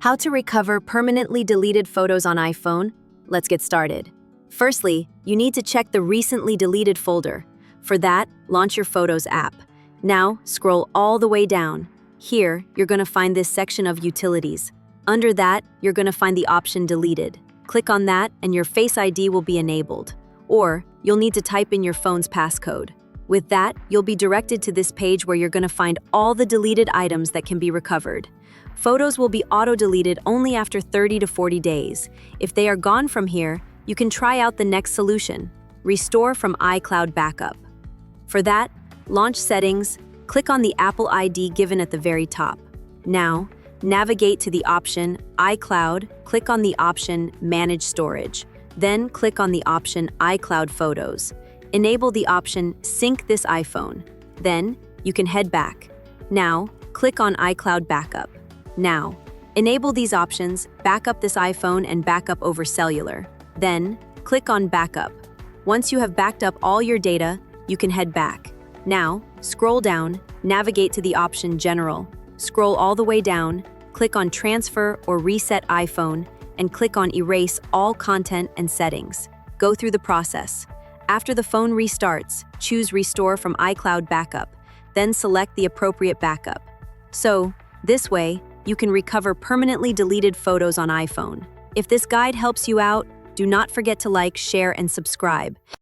How to recover permanently deleted photos on iPhone? Let's get started. Firstly, you need to check the recently deleted folder. For that, launch your Photos app. Now, scroll all the way down. Here, you're going to find this section of Utilities. Under that, you're going to find the option Deleted. Click on that and your Face ID will be enabled. Or, you'll need to type in your phone's passcode. With that, you'll be directed to this page where you're going to find all the deleted items that can be recovered. Photos will be auto-deleted only after 30 to 40 days. If they are gone from here, you can try out the next solution, Restore from iCloud Backup. For that, launch Settings, click on the Apple ID given at the very top. Now, navigate to the option iCloud, click on the option Manage Storage. Then click on the option iCloud Photos. Enable the option Sync this iPhone. Then, you can head back. Now, click on iCloud Backup. Now, enable these options, back up this iPhone and backup over cellular. Then, click on Backup. Once you have backed up all your data, you can head back. Now, scroll down, navigate to the option General. Scroll all the way down, click on Transfer or Reset iPhone, and click on Erase all content and settings. Go through the process. After the phone restarts, choose Restore from iCloud Backup, then select the appropriate backup. So, this way, you can recover permanently deleted photos on iPhone. If this guide helps you out, do not forget to like, share, and subscribe.